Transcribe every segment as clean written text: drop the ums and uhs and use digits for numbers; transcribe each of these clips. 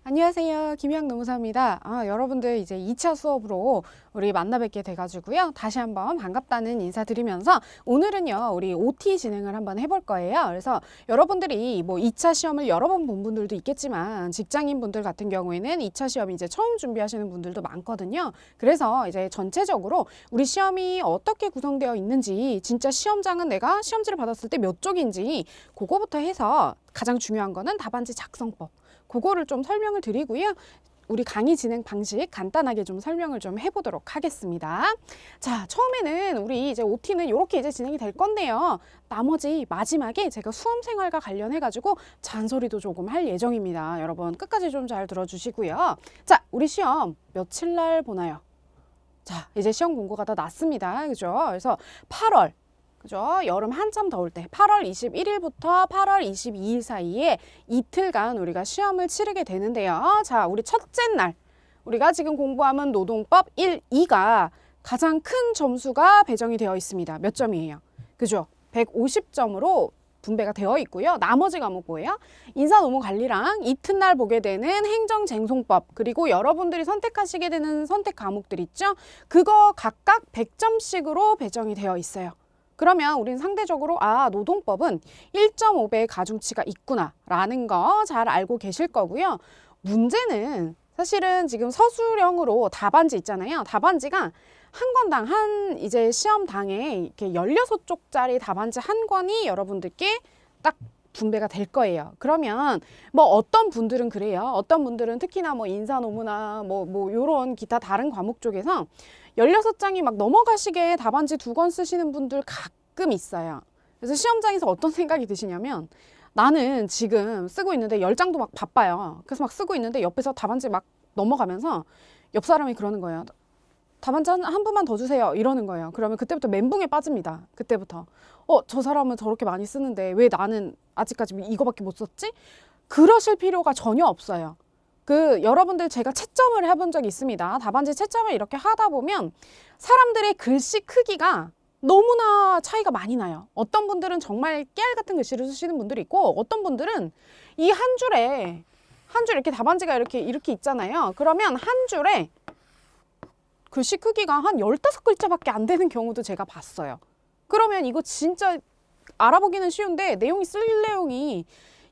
안녕하세요. 김희영 노무사입니다. 여러분들 이제 2차 수업으로 우리 만나 뵙게 돼가지고요. 다시 한번 반갑다는 인사드리면서 오늘은요, 우리 OT 진행을 한번 해볼 거예요. 그래서 여러분들이 뭐 2차 시험을 여러 번 본 분들도 있겠지만 직장인 분들 같은 경우에는 2차 시험 이제 처음 준비하시는 분들도 많거든요. 그래서 이제 전체적으로 우리 시험이 어떻게 구성되어 있는지, 진짜 시험장은 내가 시험지를 받았을 때 몇 쪽인지 그거부터 해서 가장 중요한 거는 답안지 작성법. 그거를 좀 설명을 드리고요. 우리 강의 진행 방식 간단하게 좀 설명을 좀 해보도록 하겠습니다. 자, 처음에는 우리 이제 OT는 이렇게 이제 진행이 될 건데요. 나머지 마지막에 제가 수험생활과 관련해가지고 잔소리도 조금 할 예정입니다. 여러분 끝까지 좀 잘 들어주시고요. 자, 우리 시험 며칠 날 보나요? 자, 이제 시험 공고가 다 났습니다. 그죠? 그래서 8월 그죠? 여름 한참 더울 때 8월 21일부터 8월 22일 사이에 이틀간 우리가 시험을 치르게 되는데요. 자, 우리 첫째 날 우리가 지금 공부하면 노동법 1, 2가 가장 큰 점수가 배정이 되어 있습니다. 몇 점이에요? 그죠? 150점으로 분배가 되어 있고요. 나머지 과목 뭐예요? 인사노무관리랑 이튿날 보게 되는 행정쟁송법, 그리고 여러분들이 선택하시게 되는 선택 과목들 있죠? 그거 각각 100점씩으로 배정이 되어 있어요. 그러면 우리는 상대적으로 노동법은 1.5배의 가중치가 있구나 라는 거 잘 알고 계실 거고요. 문제는 사실은 지금 서술형으로 답안지 있잖아요. 답안지가 한 권당 이제 시험당에 이렇게 16쪽짜리 답안지 한 권이 여러분들께 딱 분배가 될 거예요. 그러면 뭐 어떤 분들은 그래요. 어떤 분들은 특히나 뭐 인사노무나 뭐 요런 기타 다른 과목 쪽에서 16장이 막 넘어가시게 답안지 2권 쓰시는 분들 가끔 있어요. 그래서 시험장에서 어떤 생각이 드시냐면 나는 지금 쓰고 있는데 10장도 막 바빠요. 그래서 막 쓰고 있는데 옆에서 답안지 막 넘어가면서 옆 사람이 그러는 거예요. 답안지 한 분만 더 주세요. 이러는 거예요. 그러면 그때부터 멘붕에 빠집니다. 그때부터. 저 사람은 저렇게 많이 쓰는데 왜 나는 아직까지 이거밖에 못 썼지? 그러실 필요가 전혀 없어요. 여러분들 제가 채점을 해본 적이 있습니다. 답안지 채점을 이렇게 하다 보면 사람들의 글씨 크기가 너무나 차이가 많이 나요. 어떤 분들은 정말 깨알 같은 글씨를 쓰시는 분들이 있고 어떤 분들은 이 한 줄에 이렇게 답안지가 이렇게 있잖아요. 그러면 한 줄에 글씨 크기가 한 15글자밖에 안 되는 경우도 제가 봤어요. 그러면 이거 진짜 알아보기는 쉬운데 쓸 내용이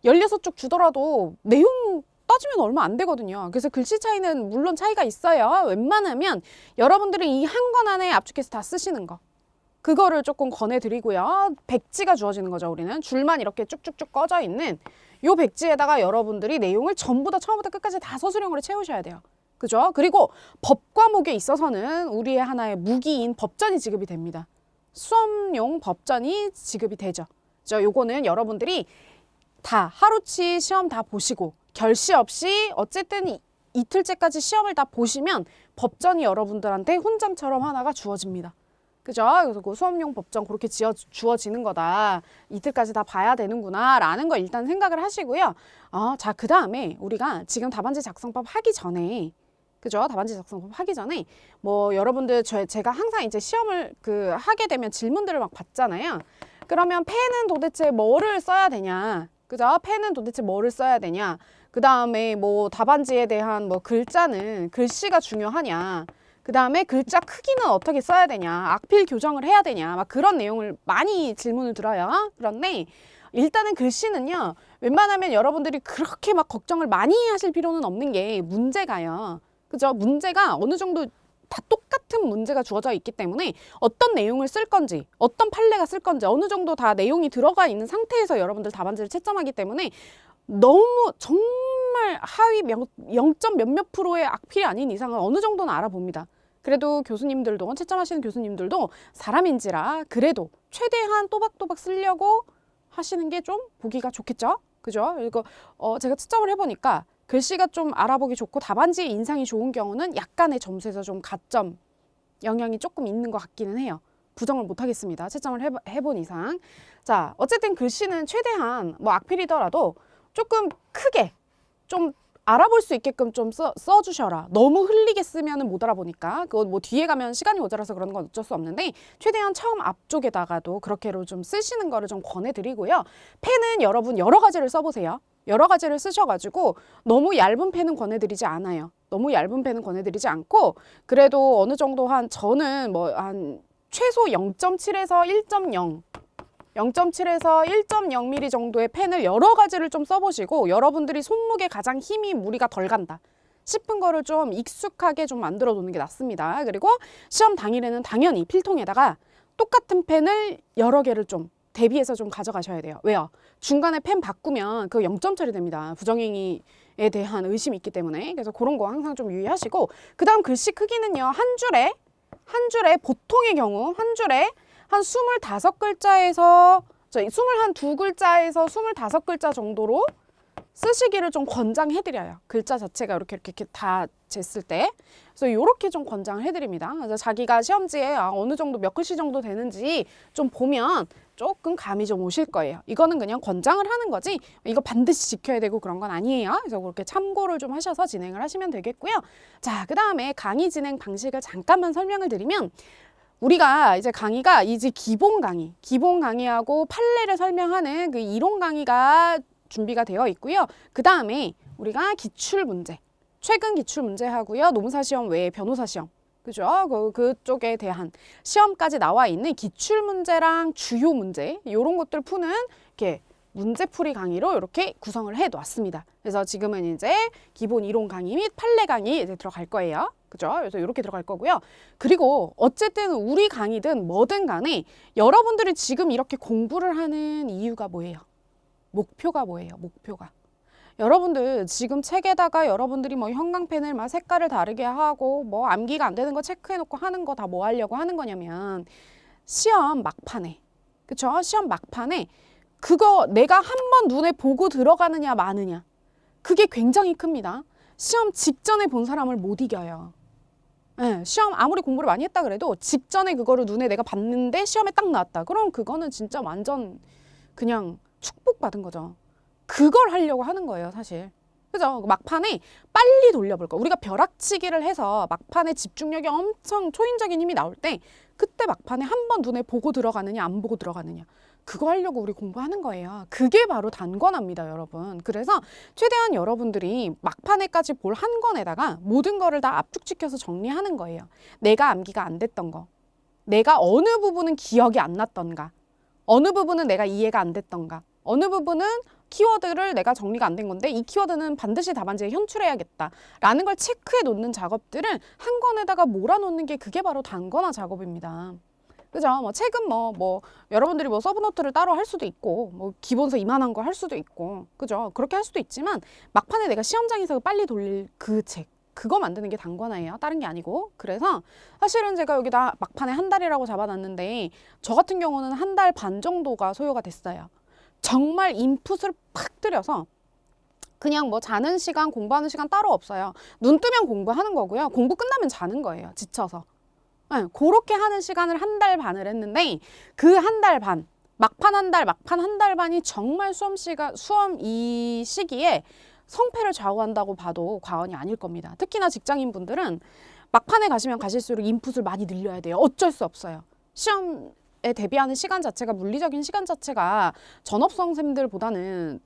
16쪽 주더라도 내용 따지면 얼마 안 되거든요. 그래서 글씨 차이는 물론 차이가 있어요. 웬만하면 여러분들이 이 한 권 안에 압축해서 다 쓰시는 거. 그거를 조금 권해드리고요. 백지가 주어지는 거죠. 우리는 줄만 이렇게 쭉쭉쭉 꺼져 있는 요 백지에다가 여러분들이 내용을 전부 다 처음부터 끝까지 다 서술형으로 채우셔야 돼요. 그죠? 그리고 법 과목에 있어서는 우리의 하나의 무기인 법전이 지급이 됩니다. 수험용 법전이 지급이 되죠. 요거는 여러분들이 다 하루치 시험 다 보시고 결시 없이 어쨌든 이틀째까지 시험을 다 보시면 법전이 여러분들한테 훈장처럼 하나가 주어집니다. 그죠? 그래서 그 수험용 법전 그렇게 주어지는 거다. 이틀까지 다 봐야 되는구나 라는 거 일단 생각을 하시고요. 자, 그 다음에 우리가 지금 답안지 작성법 하기 전에 그죠? 답안지 작성법 하기 전에 뭐 여러분들 제가 항상 이제 시험을 하게 되면 질문들을 막 받잖아요. 그러면 펜은 도대체 뭐를 써야 되냐? 그죠? 펜은 도대체 뭐를 써야 되냐? 그 다음에 뭐 답안지에 대한 뭐 글자는 글씨가 중요하냐? 그 다음에 글자 크기는 어떻게 써야 되냐? 악필 교정을 해야 되냐? 막 그런 내용을 많이 질문을 들어요. 그런데 일단은 글씨는요. 웬만하면 여러분들이 그렇게 막 걱정을 많이 하실 필요는 없는 게 문제가요. 그죠? 문제가 어느 정도 다 똑같은 문제가 주어져 있기 때문에 어떤 내용을 쓸 건지 어떤 판례가 쓸 건지 어느 정도 다 내용이 들어가 있는 상태에서 여러분들 답안지를 채점하기 때문에 너무 정말 하위 0점 몇몇 프로의 악필이 아닌 이상은 어느 정도는 알아봅니다. 그래도 교수님들도 채점하시는 교수님들도 사람인지라 그래도 최대한 또박또박 쓰려고 하시는 게 좀 보기가 좋겠죠? 그죠? 그리고 제가 채점을 해보니까 글씨가 좀 알아보기 좋고 답안지의 인상이 좋은 경우는 약간의 점수에서 좀 가점 영향이 조금 있는 것 같기는 해요. 부정을 못 하겠습니다. 채점을 해본 이상. 자, 어쨌든 글씨는 최대한 뭐 악필이더라도 조금 크게 좀 알아볼 수 있게끔 좀 써주셔라. 너무 흘리게 쓰면은 못 알아보니까. 그거 뭐 뒤에 가면 시간이 모자라서 그런 건 어쩔 수 없는데 최대한 처음 앞쪽에다가도 그렇게로 좀 쓰시는 거를 좀 권해드리고요. 펜은 여러분 여러 가지를 써보세요. 여러 가지를 쓰셔가지고 너무 얇은 펜은 권해드리지 않아요. 너무 얇은 펜은 권해드리지 않고 그래도 어느 정도 저는 뭐 한 최소 0.7에서 1.0 0.7에서 1.0mm 정도의 펜을 여러 가지를 좀 써보시고 여러분들이 손목에 가장 힘이 무리가 덜 간다 싶은 거를 좀 익숙하게 좀 만들어 놓는 게 낫습니다. 그리고 시험 당일에는 당연히 필통에다가 똑같은 펜을 여러 개를 좀 대비해서 좀 가져가셔야 돼요. 왜요? 중간에 펜 바꾸면 그거 0점짜리 됩니다. 부정행위에 대한 의심이 있기 때문에. 그래서 그런 거 항상 좀 유의하시고 그 다음 글씨 크기는요. 한 줄에 보통의 경우 한 줄에 한 25글자에서 22글자에서 25글자 정도로 쓰시기를 좀 권장해드려요. 글자 자체가 이렇게 다 쟀을 때. 그래서 이렇게 좀 권장을 해드립니다. 그래서 자기가 시험지에 어느 정도 몇 글씨 정도 되는지 좀 보면 조금 감이 좀 오실 거예요. 이거는 그냥 권장을 하는 거지 이거 반드시 지켜야 되고 그런 건 아니에요. 그래서 그렇게 참고를 좀 하셔서 진행을 하시면 되겠고요. 자, 그 다음에 강의 진행 방식을 잠깐만 설명을 드리면 우리가 이제 강의가 이제 기본 강의하고 판례를 설명하는 그 이론 강의가 준비가 되어 있고요. 그 다음에 우리가 기출문제, 최근 기출문제 하고요. 노무사시험 외에 변호사시험, 그죠? 그쪽에 대한 시험까지 나와 있는 기출문제랑 주요 문제 이런 것들 푸는 이렇게 문제풀이 강의로 이렇게 구성을 해 놨습니다. 그래서 지금은 이제 기본 이론 강의 및 판례 강의 이제 들어갈 거예요. 그죠? 그래서 이렇게 들어갈 거고요. 그리고 어쨌든 우리 강의든 뭐든 간에 여러분들이 지금 이렇게 공부를 하는 이유가 뭐예요? 목표가 뭐예요? 목표가. 여러분들 지금 책에다가 여러분들이 뭐 형광펜을 막 색깔을 다르게 하고 뭐 암기가 안 되는 거 체크해놓고 하는 거 다 뭐 하려고 하는 거냐면 시험 막판에, 그쵸? 시험 막판에 그거 내가 한번 눈에 보고 들어가느냐 마느냐 그게 굉장히 큽니다. 시험 직전에 본 사람을 못 이겨요. 네, 시험 아무리 공부를 많이 했다 그래도 직전에 그거를 눈에 내가 봤는데 시험에 딱 나왔다. 그럼 그거는 진짜 완전 그냥 축복받은 거죠. 그걸 하려고 하는 거예요, 사실. 그죠? 막판에 빨리 돌려볼 거. 우리가 벼락치기를 해서 막판에 집중력이 엄청 초인적인 힘이 나올 때 그때 막판에 한 번 눈에 보고 들어가느냐 안 보고 들어가느냐 그거 하려고 우리 공부하는 거예요. 그게 바로 단권합니다, 여러분. 그래서 최대한 여러분들이 막판에까지 볼 한 권에다가 모든 거를 다 압축시켜서 정리하는 거예요. 내가 암기가 안 됐던 거, 내가 어느 부분은 기억이 안 났던가, 어느 부분은 내가 이해가 안 됐던가, 어느 부분은 키워드를 내가 정리가 안 된 건데 이 키워드는 반드시 답안지에 현출해야겠다라는 걸 체크해 놓는 작업들을 한 권에다가 몰아놓는 게 그게 바로 단권화 작업입니다. 그죠? 뭐 책은 뭐 여러분들이 뭐 서브노트를 따로 할 수도 있고 뭐 기본서 이만한 거 할 수도 있고 그죠? 그렇게 할 수도 있지만 막판에 내가 시험장에서 빨리 돌릴 그 책 그거 만드는 게 단권화예요. 다른 게 아니고. 그래서 사실은 제가 여기다 막판에 한 달이라고 잡아놨는데 저 같은 경우는 한 달 반 정도가 소요가 됐어요. 정말 인풋을 팍 들여서 그냥 뭐 자는 시간, 공부하는 시간 따로 없어요. 눈 뜨면 공부하는 거고요. 공부 끝나면 자는 거예요. 지쳐서. 네, 그렇게 하는 시간을 한 달 반을 했는데 그 한 달 반, 막판 한 달 반이 정말 수험 이 시기에 성패를 좌우한다고 봐도 과언이 아닐 겁니다. 특히나 직장인분들은 막판에 가시면 가실수록 인풋을 많이 늘려야 돼요. 어쩔 수 없어요. 시험에 대비하는 시간 자체가 물리적인 시간 자체가 전업생들보다는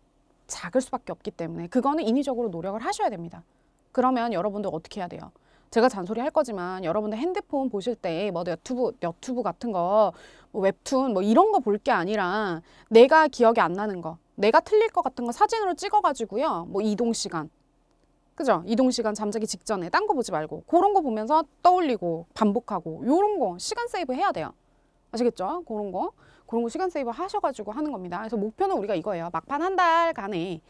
작을 수밖에 없기 때문에 그거는 인위적으로 노력을 하셔야 됩니다. 그러면 여러분들 어떻게 해야 돼요? 제가 잔소리 할 거지만 여러분들 핸드폰 보실 때 뭐 너튜브 같은 거, 뭐 웹툰 뭐 이런 거 볼 게 아니라 내가 기억이 안 나는 거, 내가 틀릴 것 같은 거 사진으로 찍어가지고요. 뭐 이동 시간, 그죠? 이동 시간 잠자기 직전에 딴 거 보지 말고 그런 거 보면서 떠올리고 반복하고 요런 거 시간 세이브 해야 돼요. 아시겠죠? 그런 거 시간 세이브 하셔가지고 하는 겁니다. 그래서 목표는 우리가 이거예요. 막판 한 달간에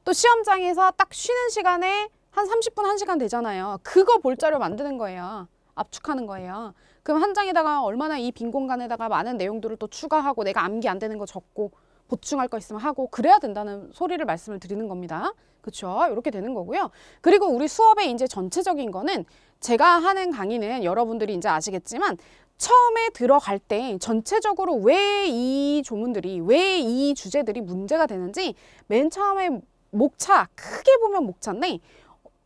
또 시험장에서 딱 쉬는 시간에 한 30분, 1시간 되잖아요. 그거 볼 자료 만드는 거예요. 압축하는 거예요. 그럼 한 장에다가 얼마나 이 빈 공간에다가 많은 내용들을 또 추가하고 내가 암기 안 되는 거 적고 보충할 거 있으면 하고 그래야 된다는 소리를 말씀을 드리는 겁니다. 그렇죠? 이렇게 되는 거고요. 그리고 우리 수업의 이제 전체적인 거는 제가 하는 강의는 여러분들이 이제 아시겠지만 처음에 들어갈 때 전체적으로 왜 이 조문들이, 왜 이 주제들이 문제가 되는지 맨 처음에 목차, 크게 보면 목차인데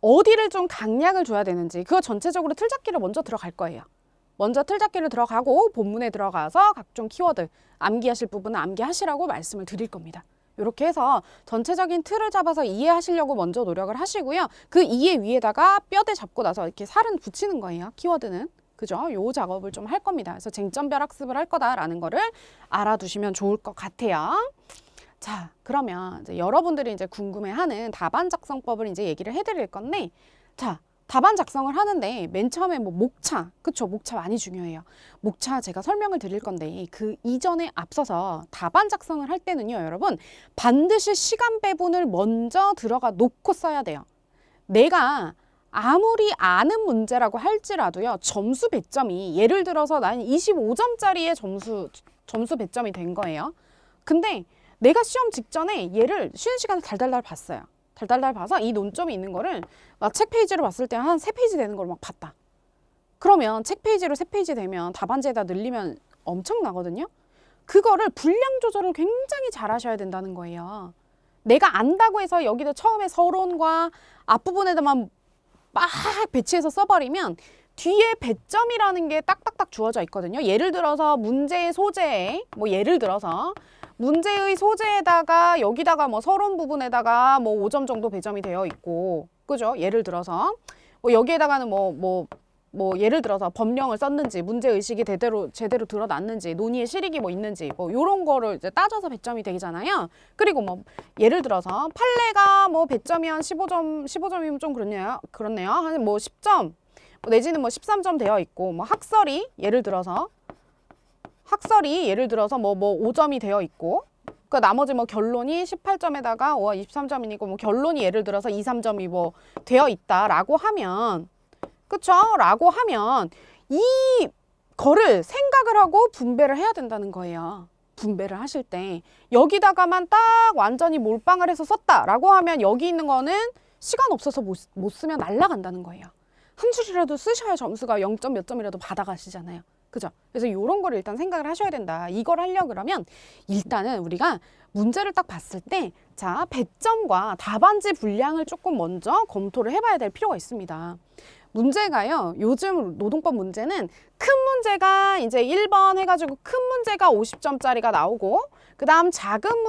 어디를 좀 강약을 줘야 되는지 그거 전체적으로 틀잡기를 먼저 들어갈 거예요. 먼저 틀잡기를 들어가고 본문에 들어가서 각종 키워드 암기하실 부분은 암기하시라고 말씀을 드릴 겁니다. 이렇게 해서 전체적인 틀을 잡아서 이해하시려고 먼저 노력을 하시고요. 그 이해 위에다가 뼈대 잡고 나서 이렇게 살은 붙이는 거예요. 키워드는. 그죠? 요 작업을 좀 할 겁니다. 그래서 쟁점별 학습을 할 거다라는 거를 알아두시면 좋을 것 같아요. 자, 그러면 이제 여러분들이 이제 궁금해하는 답안 작성법을 이제 얘기를 해드릴 건데, 자, 답안 작성을 하는데 맨 처음에 뭐 목차, 그쵸? 목차 많이 중요해요. 목차 제가 설명을 드릴 건데 그 이전에 앞서서 답안 작성을 할 때는요, 여러분 반드시 시간 배분을 먼저 들어가 놓고 써야 돼요. 내가 아무리 아는 문제라고 할지라도요, 점수 배점이 예를 들어서 난 25점짜리의 점수 배점이 된 거예요. 근데 내가 시험 직전에 얘를 쉬는 시간에 달달달 봤어요. 달달달 봐서 이 논점이 있는 거를 막 책 페이지를 봤을 때 한 3페이지 되는 걸 막 봤다. 그러면 책 페이지로 3페이지 되면 답안지에다 늘리면 엄청나거든요. 그거를 분량 조절을 굉장히 잘 하셔야 된다는 거예요. 내가 안다고 해서 여기다 처음에 서론과 앞부분에다만 막 배치해서 써버리면 뒤에 배점이라는 게 딱딱딱 주어져 있거든요. 예를 들어서 문제의 소재에 뭐 예를 들어서 문제의 소재에다가 여기다가 뭐 서론 부분에다가 뭐 5점 정도 배점이 되어 있고, 그죠? 예를 들어서 뭐 여기에다가는 뭐 예를 들어서 법령을 썼는지 문제 의식이 제대로 드러났는지 논의의 실익이 뭐 있는지 뭐 요런 거를 이제 따져서 배점이 되잖아요. 그리고 뭐 예를 들어서 판례가 뭐 배점이 한 15점이면 좀 그렇네요. 한 뭐 10점 내지는 뭐 13점 되어 있고, 뭐 학설이 예를 들어서 뭐 5점이 되어 있고, 그 나머지 뭐 결론이 18점에다가 23점이니까 뭐 결론이 예를 들어서 2, 3점이 뭐 되어 있다라고 하면, 그쵸? 라고 하면 이 거를 생각을 하고 분배를 해야 된다는 거예요. 분배를 하실 때 여기다가만 딱 완전히 몰빵을 해서 썼다라고 하면 여기 있는 거는 시간 없어서 못 쓰면 날아간다는 거예요. 한 줄이라도 쓰셔야 점수가 0점 몇 점이라도 받아가시잖아요. 그죠? 그래서 이런 거를 일단 생각을 하셔야 된다. 이걸 하려고 그러면 일단은 우리가 문제를 딱 봤을 때, 자, 배점과 답안지 분량을 조금 먼저 검토를 해봐야 될 필요가 있습니다. 문제가요, 요즘 노동법 문제는 큰 문제가 이제 1번 해가지고 큰 문제가 50점짜리가 나오고, 그 다음 작은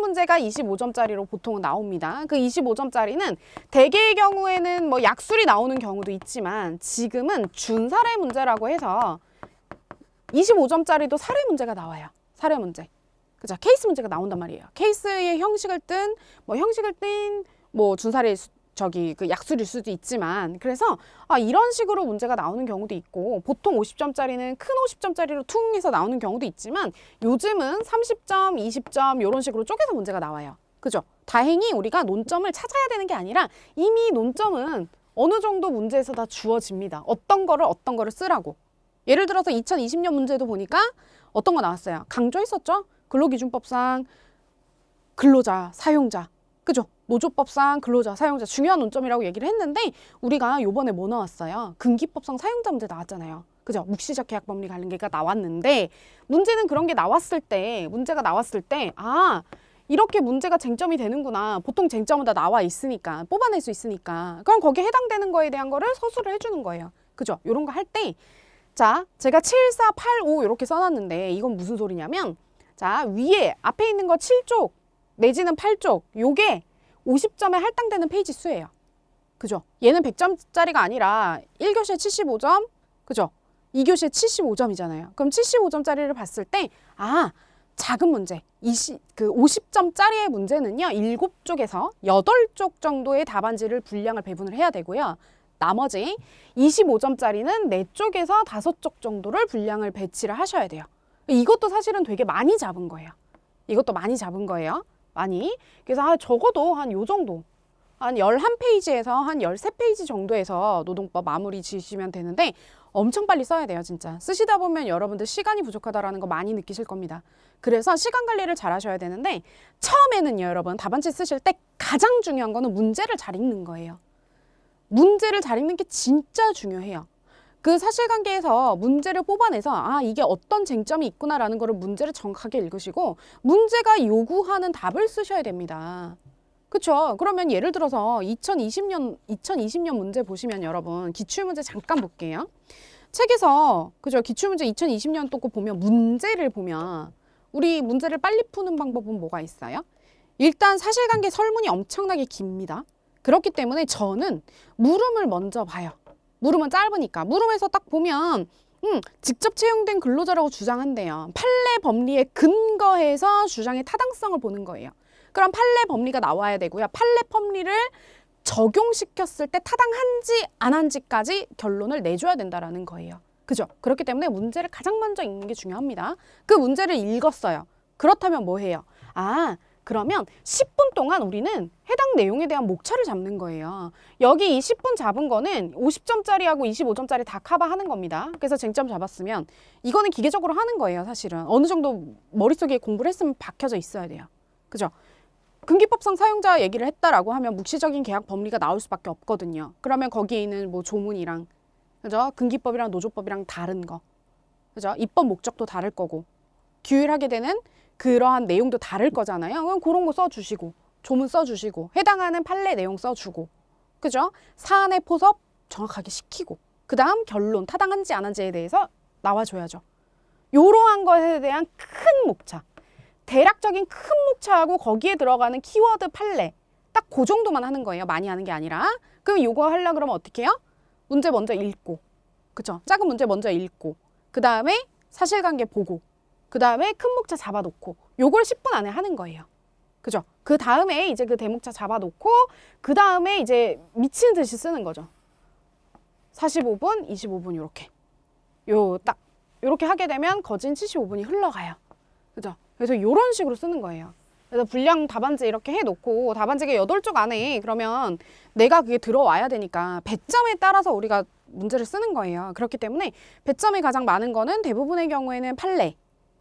문제가 25점짜리로 보통은 나옵니다. 그 25점짜리는 대개의 경우에는 뭐 약술이 나오는 경우도 있지만 지금은 준사례 문제라고 해서 25점짜리도 사례 문제가 나와요. 사례 문제. 그죠? 케이스 문제가 나온단 말이에요. 케이스의 형식을 띈 뭐 준사례 그 약술일 수도 있지만, 그래서 이런 식으로 문제가 나오는 경우도 있고, 보통 50점짜리는 큰 50점짜리로 퉁 해서 나오는 경우도 있지만 요즘은 30점, 20점 이런 식으로 쪼개서 문제가 나와요. 그죠? 다행히 우리가 논점을 찾아야 되는 게 아니라 이미 논점은 어느 정도 문제에서 다 주어집니다. 어떤 거를 쓰라고. 예를 들어서 2020년 문제도 보니까 어떤 거 나왔어요? 강조했었죠? 근로기준법상 근로자, 사용자. 그죠? 노조법상 근로자, 사용자 중요한 논점이라고 얘기를 했는데 우리가 요번에 뭐 나왔어요? 근기법상 사용자 문제 나왔잖아요. 그죠? 묵시적 계약 법리 관계가 나왔는데 문제는 그런 게 문제가 나왔을 때 이렇게 문제가 쟁점이 되는구나. 보통 쟁점은 다 나와 있으니까, 뽑아낼 수 있으니까. 그럼 거기에 해당되는 거에 대한 거를 서술을 해주는 거예요. 그죠? 요런 거 할 때, 자, 제가 7, 4, 8, 5 이렇게 써놨는데 이건 무슨 소리냐면, 자, 위에 앞에 있는 거 7쪽 내지는 8쪽, 요게 50점에 할당되는 페이지 수예요. 그죠? 얘는 100점짜리가 아니라 1교시에 75점, 그죠? 2교시에 75점이잖아요. 그럼 75점짜리를 봤을 때, 작은 문제, 50점짜리의 문제는요, 7쪽에서 8쪽 정도의 답안지를 분량을 배분을 해야 되고요. 나머지 25점짜리는 4쪽에서 5쪽 정도를 분량을 배치를 하셔야 돼요. 이것도 사실은 되게 많이 잡은 거예요. 많이. 그래서 적어도 한 요 정도, 한 11페이지에서 한 13페이지 정도에서 노동법 마무리 지으시면 되는데 엄청 빨리 써야 돼요, 진짜. 쓰시다 보면 여러분들 시간이 부족하다라는 거 많이 느끼실 겁니다. 그래서 시간 관리를 잘 하셔야 되는데, 처음에는요, 여러분 답안지 쓰실 때 가장 중요한 거는 문제를 잘 읽는 거예요. 문제를 잘 읽는 게 진짜 중요해요. 그 사실관계에서 문제를 뽑아내서 이게 어떤 쟁점이 있구나라는 거를 문제를 정확하게 읽으시고 문제가 요구하는 답을 쓰셔야 됩니다. 그쵸? 그러면 예를 들어서 2020년 문제 보시면 여러분 기출문제 잠깐 볼게요. 책에서 그죠? 기출문제 2020년 또 보면 문제를 보면 우리 문제를 빨리 푸는 방법은 뭐가 있어요? 일단 사실관계 설문이 엄청나게 깁니다. 그렇기 때문에 저는 물음을 먼저 봐요. 물음은 짧으니까. 물음에서 딱 보면 직접 채용된 근로자라고 주장한대요. 판례 법리에 근거해서 주장의 타당성을 보는 거예요. 그럼 판례 법리가 나와야 되고요. 판례 법리를 적용시켰을 때 타당한지 안 한지까지 결론을 내줘야 된다라는 거예요. 그죠? 그렇기 때문에 문제를 가장 먼저 읽는 게 중요합니다. 그 문제를 읽었어요. 그렇다면 뭐 해요? 그러면 10분 동안 우리는 해당 내용에 대한 목차를 잡는 거예요. 여기 이 10분 잡은 거는 50점짜리하고 25점짜리 다 커버하는 겁니다. 그래서 쟁점 잡았으면 이거는 기계적으로 하는 거예요, 사실은. 어느 정도 머릿속에 공부를 했으면 박혀져 있어야 돼요. 그죠? 금기법상 사용자 얘기를 했다라고 하면 묵시적인 계약 법리가 나올 수밖에 없거든요. 그러면 거기에 있는 뭐 조문이랑, 그죠? 금기법이랑 노조법이랑 다른 거. 그죠? 입법 목적도 다를 거고, 규율하게 되는 그러한 내용도 다를 거잖아요. 그럼 그런 거 써주시고, 조문 써주시고, 해당하는 판례 내용 써주고, 그죠? 사안의 포섭 정확하게 시키고, 그 다음 결론, 타당한지 안 한지에 대해서 나와줘야죠. 요러한 것에 대한 큰 목차, 대략적인 큰 목차하고 거기에 들어가는 키워드 판례, 딱 그 정도만 하는 거예요. 많이 하는 게 아니라. 그럼 요거 하려고 그러면 어떻게 해요? 문제 먼저 읽고, 그죠? 작은 문제 먼저 읽고, 그 다음에 사실관계 보고, 그 다음에 큰 목차 잡아놓고 요걸 10분 안에 하는 거예요. 그죠? 그 다음에 이제 그 대목차 잡아놓고 그 다음에 이제 미친 듯이 쓰는 거죠. 45분, 25분 요렇게. 딱 요렇게 하게 되면 거진 75분이 흘러가요. 그죠? 그래서 요런 식으로 쓰는 거예요. 그래서 분량 답안지 이렇게 해놓고 답안지가 8쪽 안에 그러면 내가 그게 들어와야 되니까 배점에 따라서 우리가 문제를 쓰는 거예요. 그렇기 때문에 배점이 가장 많은 거는 대부분의 경우에는 판례,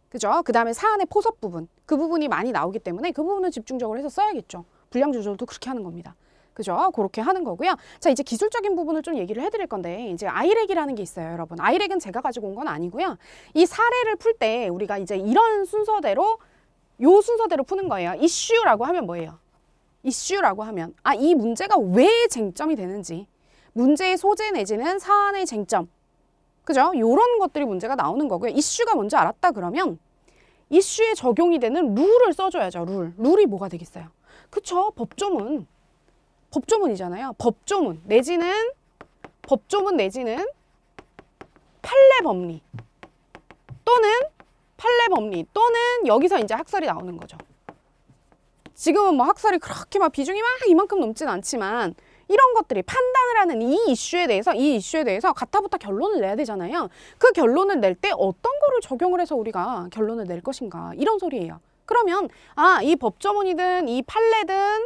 그죠? 그 다음에 사안의 포섭 부분, 그 부분이 많이 나오기 때문에 그 부분을 집중적으로 해서 써야겠죠. 분량 조절도 그렇게 하는 겁니다. 그죠? 그렇게 하는 거고요. 자, 이제 기술적인 부분을 좀 얘기를 해드릴 건데 이제 아이렉이라는 게 있어요, 여러분. 아이렉은 제가 가지고 온 건 아니고요. 이 사례를 풀 때 우리가 이제 이런 순서대로 요 순서대로 푸는 거예요. 이슈라고 하면 뭐예요? 이슈라고 하면 이 문제가 왜 쟁점이 되는지, 문제의 소재 내지는 사안의 쟁점, 그죠? 요런 것들이 문제가 나오는 거고요. 이슈가 뭔지 알았다 그러면 이슈에 적용이 되는 룰을 써줘야죠. 룰이 뭐가 되겠어요? 그쵸? 법조문이잖아요. 법조문 내지는 판례 법리 또는 여기서 이제 학설이 나오는 거죠. 지금은 뭐 학설이 그렇게 막 비중이 막 이만큼 넘진 않지만 이런 것들이 판단을 하는 이 이슈에 대해서 가타부타 결론을 내야 되잖아요. 그 결론을 낼 때 어떤 거를 적용을 해서 우리가 결론을 낼 것인가, 이런 소리예요. 그러면 이 법조문이든 이 판례든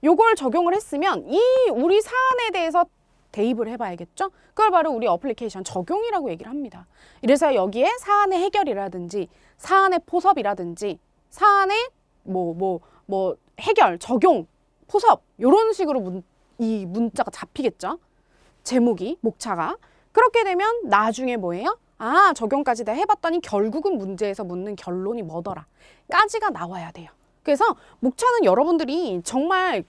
요걸 적용을 했으면 이 우리 사안에 대해서 대입을 해봐야겠죠. 그걸 바로 우리 어플리케이션 적용이라고 얘기를 합니다. 이래서 여기에 사안의 해결이라든지 사안의 포섭이라든지 사안의 해결, 적용, 포섭 이런 식으로 이 문자가 잡히겠죠. 제목이, 목차가. 그렇게 되면 나중에 뭐예요? 적용까지 다 해봤더니 결국은 문제에서 묻는 결론이 뭐더라 까지가 나와야 돼요. 그래서 목차는 여러분들이 정말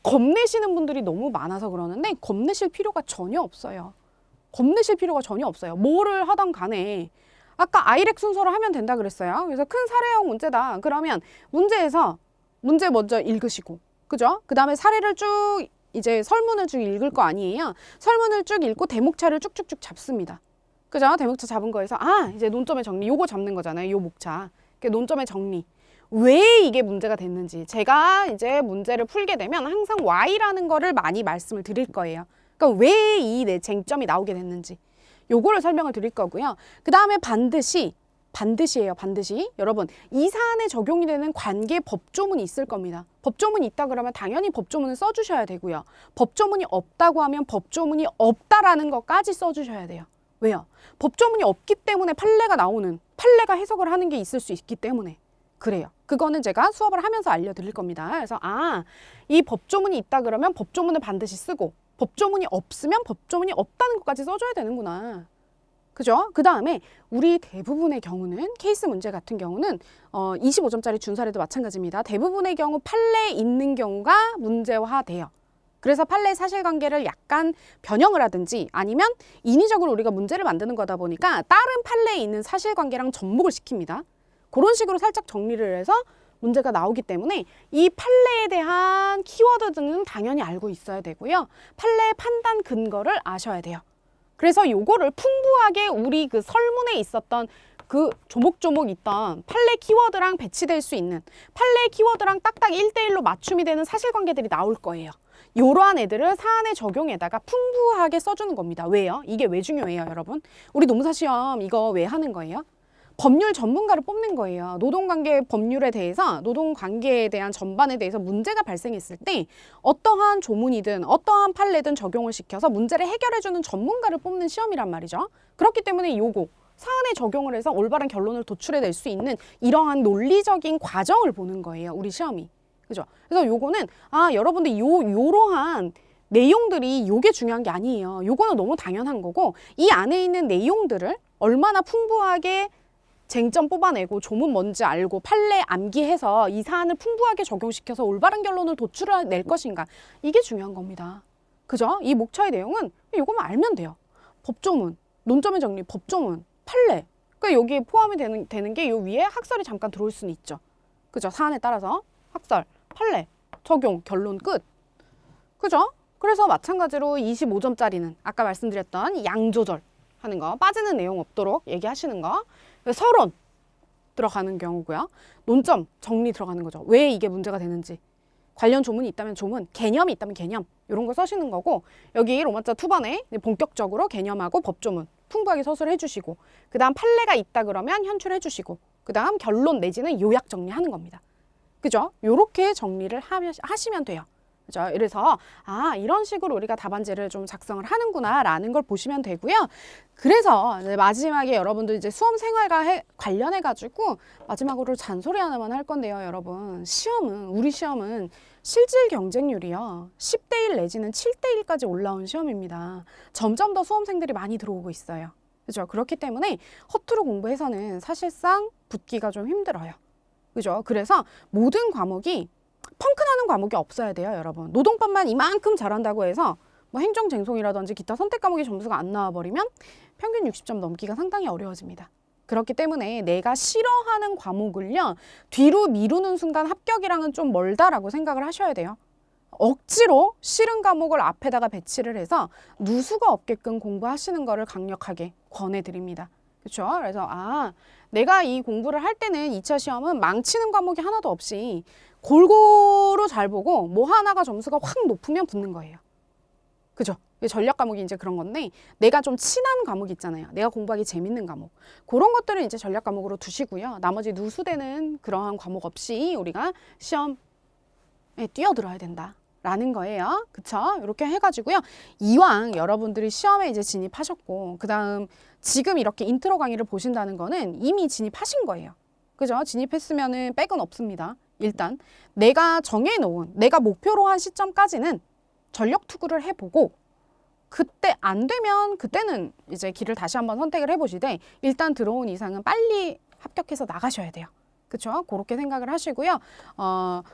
겁내시는 분들이 너무 많아서 그러는데 겁내실 필요가 전혀 없어요. 뭐를 하던 간에 아까 아이렉 순서로 하면 된다 그랬어요. 그래서 큰 사례형 문제다. 그러면 문제에서 문제 먼저 읽으시고, 그죠? 그 다음에 사례를 쭉 이제 설문을 쭉 읽을 거 아니에요. 설문을 쭉 읽고 대목차를 쭉쭉쭉 잡습니다. 그죠? 대목차 잡은 거에서 이제 논점의 정리, 요거 잡는 거잖아요. 요 목차. 논점의 정리. 왜 이게 문제가 됐는지 제가 이제 문제를 풀게 되면 항상 Y라는 거를 많이 말씀을 드릴 거예요. 그러니까 왜 이 쟁점이 나오게 됐는지 요거를 설명을 드릴 거고요. 그 다음에 반드시예요. 여러분, 이 사안에 적용이 되는 관계 법조문이 있을 겁니다. 법조문이 있다 그러면 당연히 법조문을 써주셔야 되고요. 법조문이 없다고 하면 법조문이 없다라는 것까지 써주셔야 돼요. 왜요? 법조문이 없기 때문에 판례가 해석을 하는 게 있을 수 있기 때문에 그래요. 그거는 제가 수업을 하면서 알려드릴 겁니다. 그래서 이 법조문이 있다 그러면 법조문을 반드시 쓰고 법조문이 없으면 법조문이 없다는 것까지 써줘야 되는구나. 그죠? 그 다음에 우리 대부분의 경우는 케이스 문제 같은 경우는 25점짜리 준사례도 마찬가지입니다. 대부분의 경우 판례에 있는 경우가 문제화돼요. 그래서 판례 사실관계를 약간 변형을 하든지 아니면 인위적으로 우리가 문제를 만드는 거다 보니까 다른 판례에 있는 사실관계랑 접목을 시킵니다. 그런 식으로 살짝 정리를 해서 문제가 나오기 때문에 이 판례에 대한 키워드 등은 당연히 알고 있어야 되고요. 판례 판단 근거를 아셔야 돼요. 그래서 요거를 풍부하게 우리 그 설문에 있었던 그 조목조목 있던 판례 키워드랑 배치될 수 있는 판례 키워드랑 딱딱 1대1로 맞춤이 되는 사실관계들이 나올 거예요. 이러한 애들을 사안의 적용에다가 풍부하게 써주는 겁니다. 왜요? 이게 왜 중요해요, 여러분? 우리 노무사 시험 이거 왜 하는 거예요? 법률 전문가를 뽑는 거예요. 노동관계 법률에 대해서 노동관계에 대한 전반에 대해서 문제가 발생했을 때 어떠한 조문이든 어떠한 판례든 적용을 시켜서 문제를 해결해주는 전문가를 뽑는 시험이란 말이죠. 그렇기 때문에 요거 사안에 적용을 해서 올바른 결론을 도출해낼 수 있는 이러한 논리적인 과정을 보는 거예요. 우리 시험이. 그죠? 그래서 요거는 여러분들 요러한 내용들이 요게 중요한 게 아니에요. 요거는 너무 당연한 거고 이 안에 있는 내용들을 얼마나 풍부하게 쟁점 뽑아내고 조문 뭔지 알고 판례 암기해서 이 사안을 풍부하게 적용시켜서 올바른 결론을 도출해낼 것인가 이게 중요한 겁니다. 그죠? 이 목차의 내용은 요거만 알면 돼요. 법조문, 논점의 정리, 법조문, 판례. 그러니까 여기에 포함이 되는 게 요 위에 학설이 잠깐 들어올 수는 있죠. 그죠? 사안에 따라서 학설, 판례, 적용, 결론 끝. 그죠? 그래서 마찬가지로 25점짜리는 아까 말씀드렸던 양조절 하는 거, 빠지는 내용 없도록 얘기하시는 거, 서론 들어가는 경우고요. 논점 정리 들어가는 거죠. 왜 이게 문제가 되는지. 관련 조문이 있다면 조문, 개념이 있다면 개념 이런 거 써시는 거고 여기 로마자 투번에 본격적으로 개념하고 법조문 풍부하게 서술해 주시고 그 다음 판례가 있다 그러면 현출해 주시고 그 다음 결론 내지는 요약 정리하는 겁니다. 그죠? 요렇게 정리를 하시면 돼요. 그죠? 그래서 이런 식으로 우리가 답안지를 좀 작성을 하는구나 라는 걸 보시면 되고요. 그래서 이제 마지막에 여러분들 이제 수험 생활과 관련해 가지고 마지막으로 잔소리 하나만 할 건데요. 여러분 우리 시험은 실질 경쟁률이요 10대1 내지는 7대1까지 올라온 시험입니다. 점점 더 수험생들이 많이 들어오고 있어요. 그죠? 그렇기 때문에 허투루 공부해서는 사실상 붙기가 좀 힘들어요. 그죠? 그래서 모든 과목이 펑크나는 과목이 없어야 돼요, 여러분. 노동법만 이만큼 잘한다고 해서 뭐 행정쟁송이라든지 기타 선택 과목의 점수가 안 나와버리면 평균 60점 넘기가 상당히 어려워집니다. 그렇기 때문에 내가 싫어하는 과목을요, 뒤로 미루는 순간 합격이랑은 좀 멀다라고 생각을 하셔야 돼요. 억지로 싫은 과목을 앞에다가 배치를 해서 누수가 없게끔 공부하시는 거를 강력하게 권해드립니다. 그렇죠? 그래서 내가 이 공부를 할 때는 2차 시험은 망치는 과목이 하나도 없이 골고루 잘 보고 뭐 하나가 점수가 확 높으면 붙는 거예요. 그죠? 전략 과목이 이제 그런 건데 내가 좀 친한 과목 있잖아요. 내가 공부하기 재밌는 과목. 그런 것들을 이제 전략 과목으로 두시고요. 나머지 누수되는 그러한 과목 없이 우리가 시험에 뛰어들어야 된다. 라는 거예요. 그쵸? 이렇게 해가지고요. 이왕 여러분들이 시험에 이제 진입하셨고 그 다음 지금 이렇게 인트로 강의를 보신다는 거는 이미 진입하신 거예요. 그죠? 진입했으면은 백은 없습니다. 일단 내가 정해놓은 내가 목표로 한 시점까지는 전력 투구를 해보고 그때 안 되면 그때는 이제 길을 다시 한번 선택을 해보시되 일단 들어온 이상은 빨리 합격해서 나가셔야 돼요. 그렇죠? 그렇게 생각을 하시고요.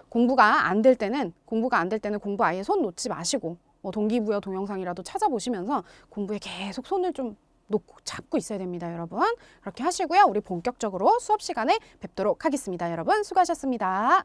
공부가 안 될 때는 공부 아예 손 놓지 마시고 뭐 동기부여 동영상이라도 찾아보시면서 공부에 계속 손을 좀 놓고 잡고 있어야 됩니다, 여러분. 그렇게 하시고요. 우리 본격적으로 수업 시간에 뵙도록 하겠습니다. 여러분 수고하셨습니다.